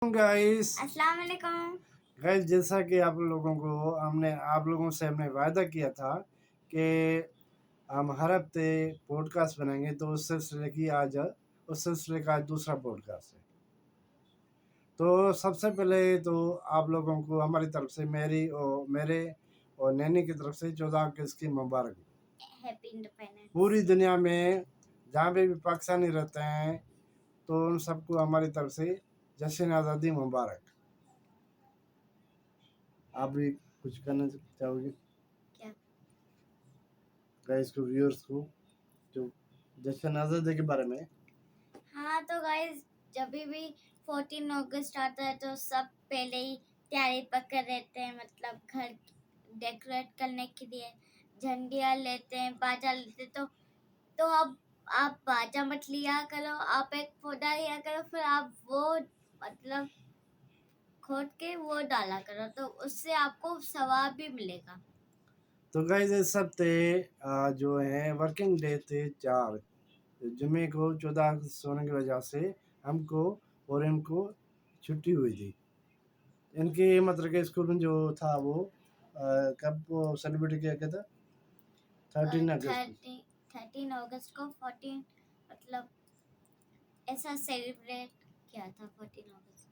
Guys अस्सलाम वालेकुम। Guys जैसा कि आप लोगों से हमने वायदा किया था कि हम हर हफ्ते पॉडकास्ट बनाएंगे, तो उस सिलसिले का आज दूसरा पॉडकास्ट है। तो सबसे पहले तो आप लोगों को हमारी तरफ से मेरे और नैनी की तरफ से 14 अगस्त की मुबारक। Happy independence. पूरी दुनिया में जहाँ पे भी पाकिस्तानी रहते हैं तो उन सबको हमारी तरफ से जश्न आज़ादी मुबारक। आप भी कुछ कहना चाहोगे क्या? गाइस को, व्यूअर्स को, जो जश्न आज़ादी के बारे में? हाँ तो गाइस, जब भी 14 अगस्त आता है तो सब पहले ही तैयारी पकड़ रहते हैं, मतलब घर डेकोरेट करने के लिए झंडियाँ लेते हैं, बाजा लेते हैं। तो अब आप बाजा मत लिया करो, आप एक पौधा लिया करो, फिर आप वो मतलब खोद के वो डाला करो, तो उससे आपको सवाब भी मिलेगा। तो गाइस इस हफ्ते जो है वर्किंग डे थे 4 जुमे को। 14 अगस्त होने की वजह से हमको और इनको छुट्टी हुई थी। इनके मतलब के स्कूल में जो था वो कब वो सेलिब्रेट किया गया था? 13 अगस्त को। 13 अगस्त को 14 मतलब ऐसा सेलिब्रेट किया था 14 अगस्त।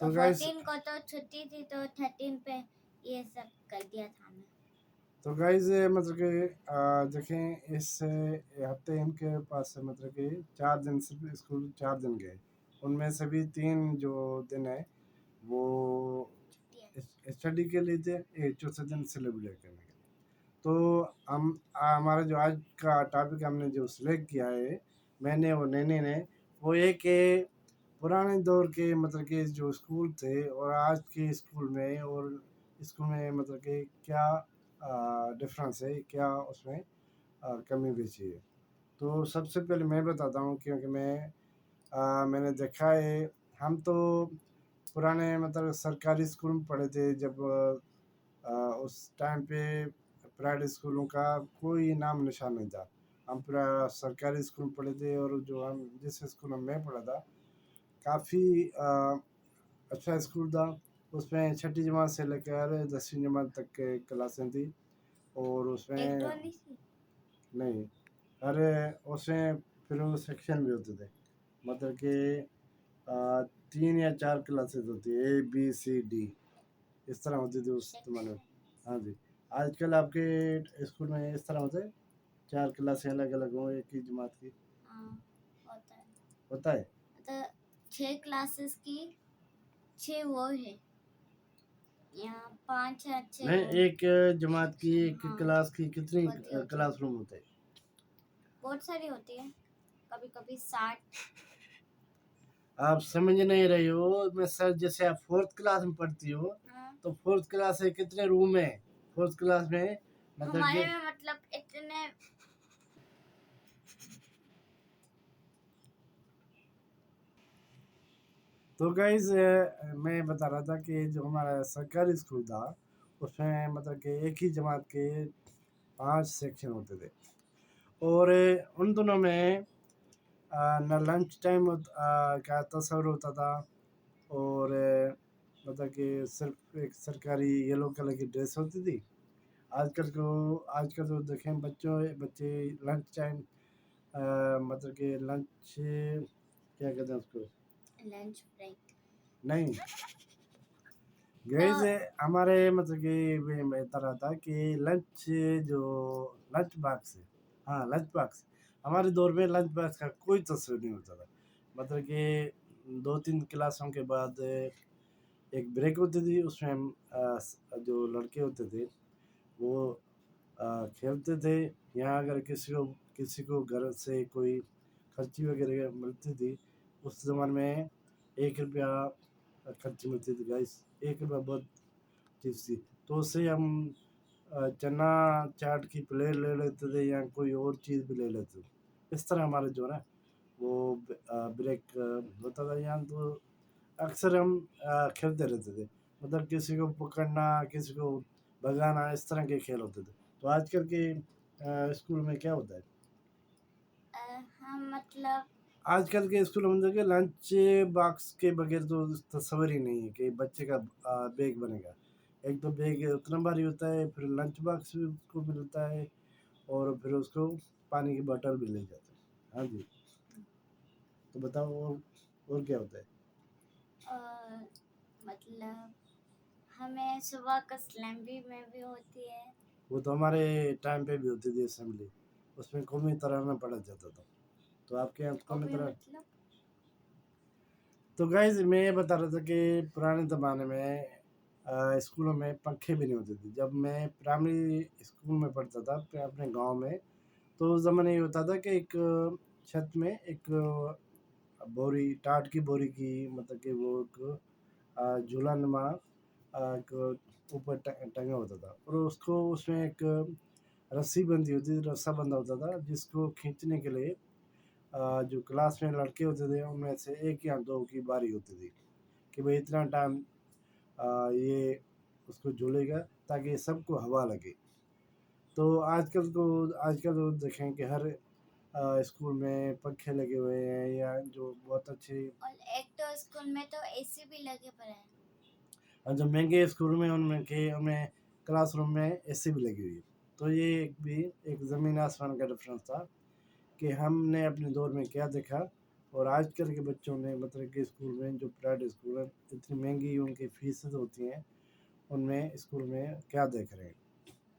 तो तो गाइस 14 को तो छुट्टी थी, तो 13 पे ये सब कर दिया था हमने। तो गाइस मतलब कि देखें इस हफ्ते इनके पास मतलब कि 4 दिन से स्कूल 4 दिन गए, उनमें से भी 3 जो दिन है वो स्टडी के लिए थे, एक चौथे दिन सेलिब्रेट करने के लिए। तो हम हमारा जो आज का टॉपिक हमने जो सिलेक्ट किया है, मैंने और नैने ने, वो एक पुराने दौर के मतलब कि जो स्कूल थे और आज के स्कूल में, और स्कूल में मतलब कि क्या डिफरेंस है, क्या उसमें कमी बेची है। तो सबसे पहले मैं बताता हूँ, क्योंकि मैंने देखा है। हम तो पुराने मतलब सरकारी स्कूल में पढ़े थे जब उस टाइम पे प्राइवेट स्कूलों का कोई नाम निशान नहीं था। हम पूरा सरकारी स्कूल में पढ़े थे, और जो हम जिस स्कूल में मैं पढ़ा था काफ़ी अच्छा स्कूल था। उसमें छठी जमात से लेकर 10वीं जमात तक के क्लासें थी, और एक तो उसमें नहीं थी। नहीं, अरे उसमें फिर वो सेक्शन भी होते थे, मतलब कि 3 या 4 क्लासेस होती है, ABCD इस तरह होती थी उस जमाने में। हाँ जी। आजकल आपके स्कूल में इस तरह होते हैं, 4 क्लासें अलग अलग हों एक ही जमात की? हाँ, होता है। होता है? तो 6 क्लासेस की 6 वो है, यहाँ 5 या 6 नहीं, वो एक जमात की एक हाँ, क्लास की कितनी होती होती है। क्लासरूम होते हैं? बहुत सारी होती है, कभी कभी 60। आप समझ नहीं रही हो। मैं सर, जैसे आप 4th क्लास में पढ़ती हो, हाँ, तो 4th क्लास से कितने रूम है 4th क्लास में, मतलब हमारे कि? में मतलब इतने तो गाइज मैं बता रहा था कि जो हमारा सरकारी स्कूल था उसमें मतलब कि एक ही जमात के 5 सेक्शन होते थे, और उन दोनों में न लंच टाइम का तस्वर होता था, और मतलब कि सिर्फ एक सरकारी येलो कलर की ड्रेस होती थी। आजकल तो देखें बच्चे लंच टाइम मतलब कि लंच क्या कहते हैं उसको? Lunch break. नहीं तो गैस, हमारे मतलब कि मैं बता रहा था कि जो लंच बॉक्स है, हाँ लंच बॉक्स, हमारे दौर में लंच बॉक्स का कोई तस्वीर नहीं होता था। मतलब कि 2-3 क्लासों के बाद एक ब्रेक होती थी, उसमें हम जो लड़के होते थे वो खेलते थे, या अगर किसी को घर से कोई खर्ची वगैरह मिलती थी, उस ज़माने में 1 रुपया खर्ची मिलती थी गाइस। 1 रुपया बहुत चीज़ थी। तो उससे हम चना चाट की प्लेट ले लेते थे, या कोई और चीज़ भी ले लेते थे। इस तरह हमारा जो है ना वो ब्रेक होता था। यहाँ तो अक्सर हम खेलते रहते थे, मतलब किसी को पकड़ना, किसी को भगाना, इस तरह के खेल होते थे। तो आजकल के स्कूल में क्या होता है? हम मतलब آج کل کے اسکولوں میں دیکھیں لنچ باکس کے بغیر تو تصور ہی نہیں ہے کہ بچے کا بیگ بنے گا. ایک تو بیگ اتنا بھاری ہوتا ہے، پھر لنچ باکس بھی اس کو ملتا ہے، اور پھر اس کو پانی کی بوتل بھی لے جاتے ہیں. ہاں جی، تو بتاؤ اور کیا ہوتا ہے؟ اور مطلب ہمیں صبح کا اسمبلی میں بھی ہوتی ہے. وہ تو ہمارے ٹائم پہ بھی ہوتی تھی اسمبلی، اس میں قومی ترانہ پڑھا جاتا تھا. تو آپ کے یہاں وہ قومی بھی ترانہ؟ مطلب تو گائز میں یہ بتا رہا تھا کہ پرانے زمانے میں اسکولوں میں پنکھے بھی نہیں ہوتے تھے. جب میں پرائمری اسکول میں پڑھتا تھا اپنے گاؤں میں، تو اس زمانے یہ ہوتا تھا کہ ایک چھت میں ایک بوری، ٹاٹ کی بوری کی، مطلب کہ وہ ایک جھولا نما ایک اوپر ٹنگا ہوتا تھا، اور اس کو اس میں ایک رسی بندھی ہوتی تھی، رسا بندھا ہوتا تھا، جس کو کھینچنے کے لیے جو کلاس میں لڑکے ہوتے تھے ان میں سے ایک یا دو کی باری ہوتی تھی کہ بھائی اتنا ٹائم یہ اس کو جھولے گا تاکہ سب کو ہوا لگے. تو آج کل دیکھیں کہ ہر اسکول میں پنکھے لگے ہوئے ہیں، یا جو بہت اچھے اور ایک تو اسکول میں تو اے سی بھی لگے پڑے ہیں. جو مہنگے اسکول میں ان میں کلاس روم میں اے سی بھی لگی ہوئی ہے. تو یہ بھی ایک زمین آسمان کا ڈفرینس تھا کہ ہم نے اپنے دور میں کیا دیکھا، اور آج کل کے بچوں نے مطلب کہ اسکول میں جو پرائیویٹ اسکول ہیں اتنی مہنگی ان کی فیسز ہوتی ہیں، ان میں اسکول میں کیا دیکھ رہے ہیں.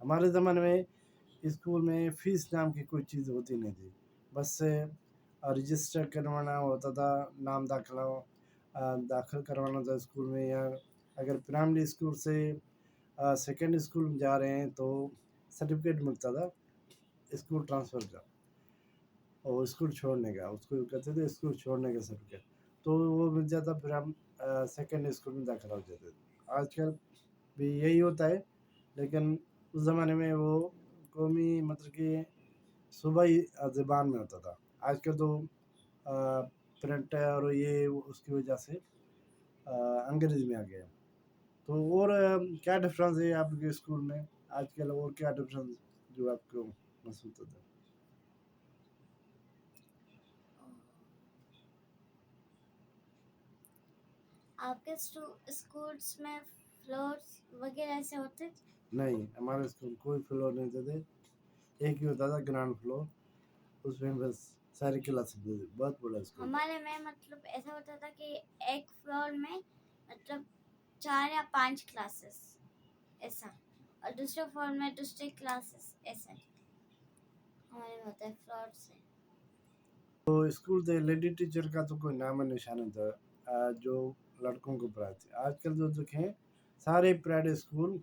ہمارے زمانے میں اسکول میں فیس نام کی کوئی چیز ہوتی نہیں تھی، بس رجسٹر کروانا ہوتا تھا، نام داخل کروانا تھا اسکول میں، یا اگر پرائمری اسکول سے سیکنڈ اسکول جا رہے ہیں تو سرٹیفکیٹ ملتا تھا اسکول ٹرانسفر کا، اور اسکول چھوڑنے کا، اس کو کہتے تھے اسکول چھوڑنے کا سرٹیفکیٹ، تو وہ مل جاتا، پھر ہم سیکنڈ اسکول میں داخلہ ہو جاتے تھے. آج کل بھی یہی ہوتا ہے، لیکن اس زمانے میں وہ قومی مطلب کہ صوبائی زبان میں ہوتا تھا. آج کل تو پرنٹ اور یہ اس کی وجہ سے انگریزی میں آ گیا. تو اور کیا ڈفرینس ہے آپ کے اسکول میں آج کل، اور کیا ڈفرینس جو آپ کو محسوس ہوتا ہے؟ آپ کے اسکولس میں فلورس وغیرہ ایسے ہوتے؟ نہیں، ہمارے اسکول کوئی فلور نہیں ہوتے تھے، ایک ہی ہوتا تھا گراؤنڈ فلور، اس میں بس ساری کلاسز ہوتی تھی. بہت بڑا اسکول تھا. ہمارے میں مطلب ایسا ہوتا تھا کہ ایک فلور میں مطلب 4 یا 5 کلاسز ایسا، اور دوسرے فلور میں دوسرے کلاسز ایسا ہمارے میں ہوتا ہے فلور سے. تو اسکول تھے، لیڈی ٹیچر کا تو کوئی نام و نشان تھا جو لڑکوں کو پڑھاتے. آج کل جو دیکھیں سارے پرائیویٹ اسکول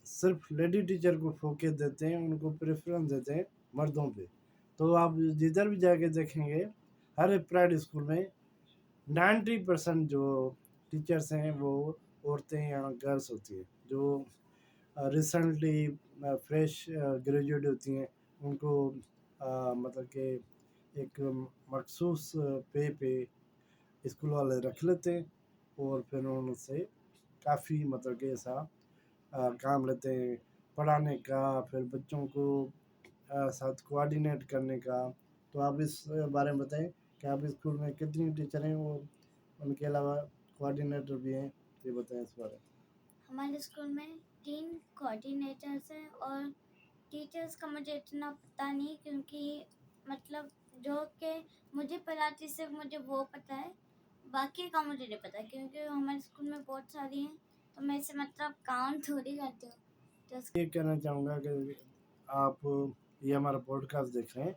صرف لیڈی ٹیچر کو فوکس دیتے ہیں، ان کو پریفرنس دیتے ہیں مردوں پہ. تو آپ جدھر بھی جا کے دیکھیں گے ہر پرائیویٹ اسکول میں 90% جو ٹیچرس ہیں وہ عورتیں یا گرلس ہوتی ہیں، جو ریسنٹلی فریش گریجویٹ ہوتی ہیں. ان کو مطلب کہ ایک مخصوص پہ اسکول والے رکھ لیتے ہیں، اور پھر ان سے کافی مطلب کہ ایسا کام لیتے ہیں پڑھانے کا، پھر بچوں کو ساتھ کوآرڈینیٹ کرنے کا. تو آپ اس بارے میں بتائیں کہ آپ اسکول میں کتنی ٹیچر ہیں، اور ان کے علاوہ کوآرڈینیٹر بھی ہیں، یہ بتائیں اس بارے میں. ہمارے اسکول میں 3 کوآرڈینیٹرس ہیں، اور ٹیچرس کا مجھے اتنا پتہ نہیں، کیونکہ مطلب جو کہ مجھے پڑھاتی صرف مجھے وہ پتہ ہے، باقی کا مجھے نہیں پتہ، کیونکہ ہمارے اسکول میں بہت ساری ہیں تو میں اسے مطلب کاؤنٹ تھوڑی کرتی ہوں. تو یہ کہنا چاہوں گا کہ آپ یہ ہمارا پوڈ کاسٹ دیکھ رہے ہیں،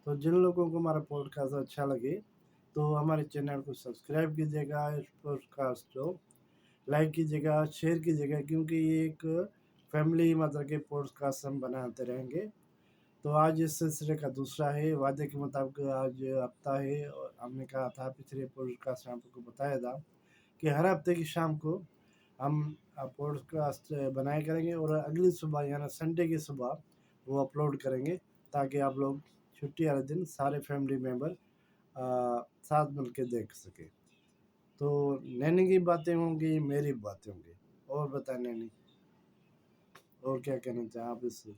تو جن لوگوں کو ہمارا پوڈ کاسٹ اچھا لگے تو ہمارے چینل کو سبسکرائب کیجیے گا، اس پوڈ کاسٹ کو لائک کیجیے گا، شیئر کیجیے گا، کیونکہ یہ ایک فیملی مطلب کہ پوڈ کاسٹ ہم بناتے رہیں گے. تو آج اس سلسلے کا دوسرا ہے، وعدے کے مطابق آج ہفتہ ہے، اور ہم نے کہا تھا پچھلے پوڈ کاسٹ میں آپ کو بتایا تھا کہ ہر ہفتے کی شام کو ہم پوڈ کاسٹ بنایا کریں گے، اور اگلی صبح یعنی سنڈے کی صبح وہ اپلوڈ کریں گے، تاکہ آپ لوگ چھٹی والے دن سارے فیملی ممبر ساتھ مل کے دیکھ سکیں. تو نینی کی باتیں ہوں گی، میری باتیں ہوں گی. اور بتائیں نینی، اور کیا کہنا چاہیں آپ اس سے؟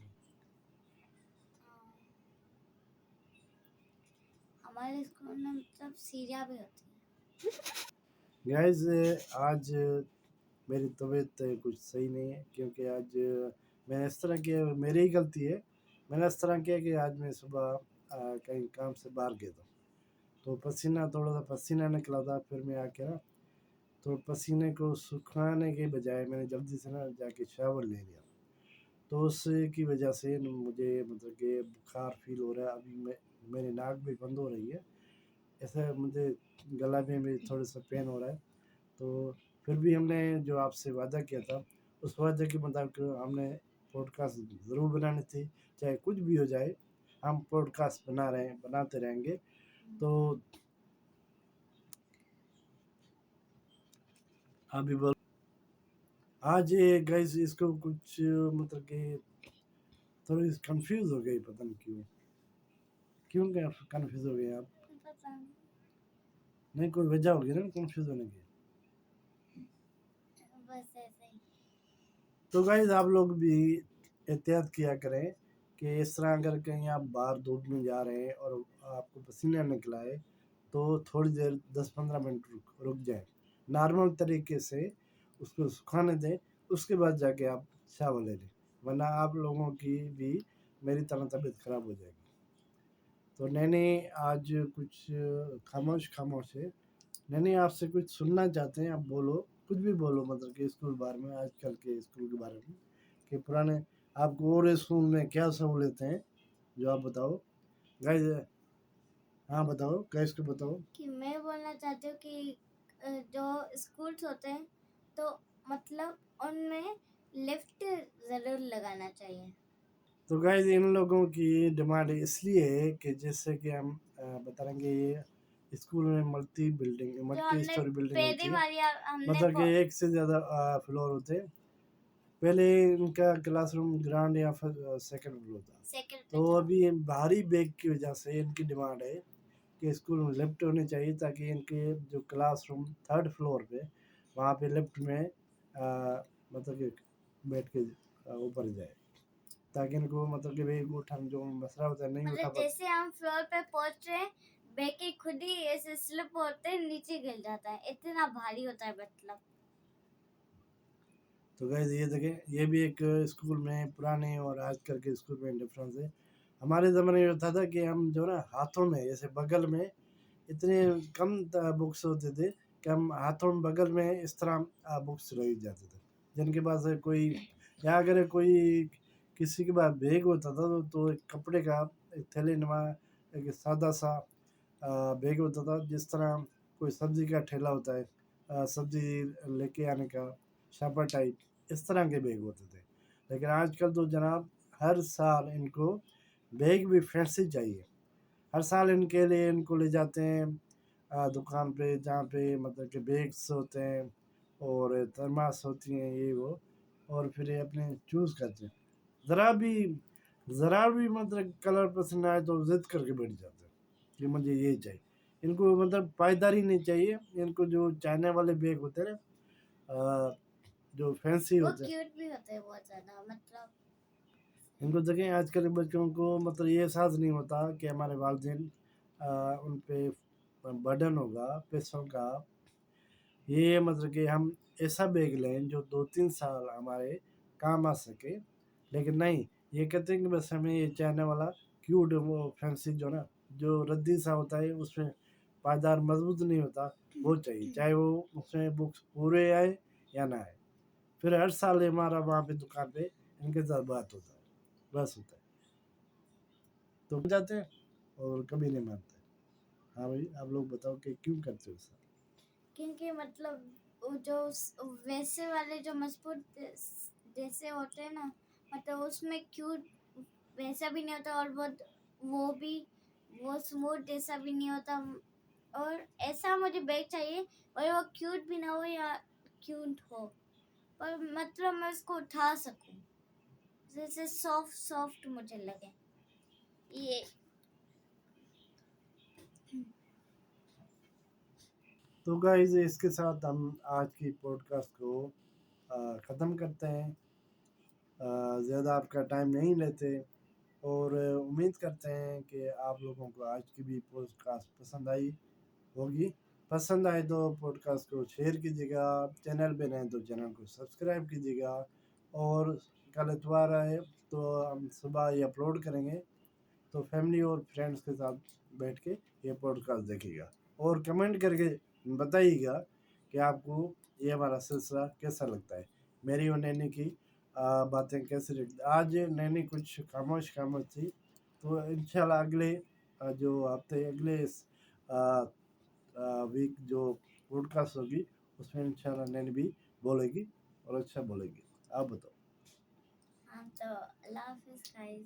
हमारे स्कूल में मतलब सीढ़ियाँ भी होती हैं। गाइस आज मेरी तबीयत कुछ सही नहीं है, क्योंकि आज मैंने इस तरह किया, मेरी ही गलती है। मैंने इस तरह किया कि आज मैं सुबह कहीं काम से बाहर गया था, तो पसीना, थोड़ा सा पसीना निकला था। फिर मैं आके ना, तो पसीने को सुखाने के बजाय मैंने जल्दी से ना जाके शावर ले लिया, तो उसकी वजह से मुझे मतलब कि बुखार फील हो रहा है। अभी मेरी नाक भी बंद हो रही है, ऐसा मुझे गला में भी थोड़ा सा पेन हो रहा है। तो फिर भी हमने जो आपसे वादा किया था, उस वादे के मुताबिक हमने पॉडकास्ट ज़रूर बनानी थी, चाहे कुछ भी हो जाए। हम पॉडकास्ट बनाते रहेंगे। तो अभी बोल, आज ये गाइस इसको कुछ मतलब कि थोड़ी कंफ्यूज हो गई, पता नहीं क्यों क्यों कंफ्यूज हो गए आप? पता नहीं, नहीं, कोई वजह होगी ना कंफ्यूज होने की। बस ऐसे ही। तो गाइस आप लोग भी एहतियात किया करें कि इस तरह अगर कहीं आप बाहर धूप में जा रहे हैं और आपको पसीना निकला है, तो थोड़ी देर 10-15 मिनट रुक जाए, नॉर्मल तरीके से उसको सुखाने दें, उसके बाद जाके आप शावर ले लें, वरना आप लोगों की भी मेरी तरह तबीयत खराब हो जाएगी। तो नैनी आज कुछ खामोश खामोश है। नैनी आपसे कुछ सुनना चाहते हैं, आप बोलो, कुछ भी बोलो, मतलब कि स्कूल के बारे में, आजकल के स्कूल के बारे में, कि पुराने आपको और स्कूल में क्या सहूलतें हैं, जो आप बताओ गाइस। हाँ बताओ गाइस को बताओ। कि मैं बोलना चाहती हूँ कि जो स्कूल्स होते हैं तो मतलब उनमें लिफ्ट ज़रूर लगाना चाहिए। तो गाइस इन लोगों की डिमांड इसलिए है कि जैसे कि हम बता रहे हैं कि ये स्कूल में जो मल्टी हमने स्टोरी बिल्डिंग पहली होती है, बार हमने मतलब कि एक से ज़्यादा फ्लोर होते हैं। पहले इनका क्लासरूम ग्राउंड या फिर सेकंड फ्लोर था। सेकंड पे तो था। अभी ये भारी बैग की वजह से इनकी डिमांड है कि स्कूल में लिफ्ट होनी चाहिए, ताकि इनके जो क्लासरूम थर्ड फ्लोर पे, वहाँ पे लिफ्ट में मतलब कि बैठ के ऊपर जाए, ताकि इनको मतलब कि भाई उठन जो मसला होता है नहीं उठा मतलब पाते। जैसे हम फ्लोर पे पहुंच रहे हैं, बैग ही खुद ही ऐसे स्लिप होते हैं, नीचे गिर जाता है, इतना भारी होता है मतलब। तो गाइस ये देखें, ये भी एक स्कूल में पुराने और आजकल के स्कूल में डिफरेंस है। हमारे ज़माने में होता था कि हम जो ना हाथों में, जैसे बगल में, इतने कम बुक्स होते थे कि हम हाथों में बगल में इस तरह बुक्स रख जाते थे, जिनके पास कोई, या अगर कोई किसी के पास बैग होता था तो एक कपड़े का एक थैले नुमा एक सादा सा बैग होता था, जिस तरह कोई सब्जी का ठेला होता है, सब्जी लेके आने का शापर टाइप, इस तरह के बैग होते थे। लेकिन आजकल तो जनाब हर साल इनको बैग भी फैंसी चाहिए। हर साल इनके लिए इनको ले जाते हैं दुकान पे, जहाँ पे मतलब कि बैग्स होते हैं और थर्मास होती हैं, ये वो, और फिर ये अपने चूज़ करते हैं। ज़रा भी ज़रा भी मतलब कलर पसंद आए तो ज़िद करके बैठ जाते हैं कि मुझे ये चाहिए। इनको मतलब पायदारी नहीं चाहिए, इनको जो चाइना वाले बैग होते हैं ना, जो फैंसी वो होते हैं, क्यूट भी होते हैं बहुत ज्यादा, मतलब इनको देखें आजकल के बच्चों को मतलब ये एहसास नहीं होता कि हमारे वालिदैन उन पे बर्डन होगा पैसों का। ये मतलब कि हम ऐसा बैग लें जो 2-3 साल हमारे काम आ सके, लेकिन नहीं, ये कहते हैं कि बस हमें ये चाइना वाला क्यूट वो फैंसी जो ना, जो रद्दी सा होता है, उसमें पायदार मजबूत नहीं होता, वो चाहिए, चाहे वो उसमें बुक्स पूरे आए या ना आए। फिर हर साल हमारा वहाँ पे दुकान पे इनके साथ बात होता है, बस होता है, तो जाते हैं और कभी नहीं मानते। हाँ भाई, आप लोग बताओ कि क्यों करते हो सर? क्योंकि मतलब वो जो वैसे वाले जो मजबूत जैसे होते हैं ना, मतलब उसमें क्यूट वैसा भी नहीं होता, और वो भी वो स्मूथ जैसा भी नहीं होता। और ऐसा मुझे बैग चाहिए और वो क्यूट भी ना हो या क्यूट हो, पर मतलब मैं उसको उठा सकूं, जैसे सॉफ्ट सॉफ्ट मुझे लगे ये। तो गाइस इसके साथ हम आज की पॉडकास्ट को ख़त्म करते हैं। ज़्यादा आपका टाइम नहीं लेते। اور امید کرتے ہیں کہ آپ لوگوں کو آج کی بھی پوڈکاسٹ پسند آئی ہوگی. پسند آئے تو پوڈ کاسٹ کو شیئر کیجیے گا, چینل پہ رہیں تو چینل کو سبسکرائب کیجیے گا, اور کل اتوار آئے تو ہم صبح یہ اپلوڈ کریں گے, تو فیملی اور فرینڈس کے ساتھ بیٹھ کے یہ پوڈ کاسٹ دیکھیے گا, اور کمنٹ کر کے بتائیے گا کہ آپ کو یہ ہمارا سلسلہ کیسا لگتا ہے, میری اور نینی کی باتیں کیسی لگتی. آج نینی کچھ خاموش تھی, تو انشاءاللہ اگلے جو ہفتے اگلے ویک جو پوڈ کاسٹ ہوگی اس میں انشاءاللہ نینی بھی بولے گی اور اچھا بولے گی. آپ بتاؤ. ہاں تو اللہ حافظ گائز.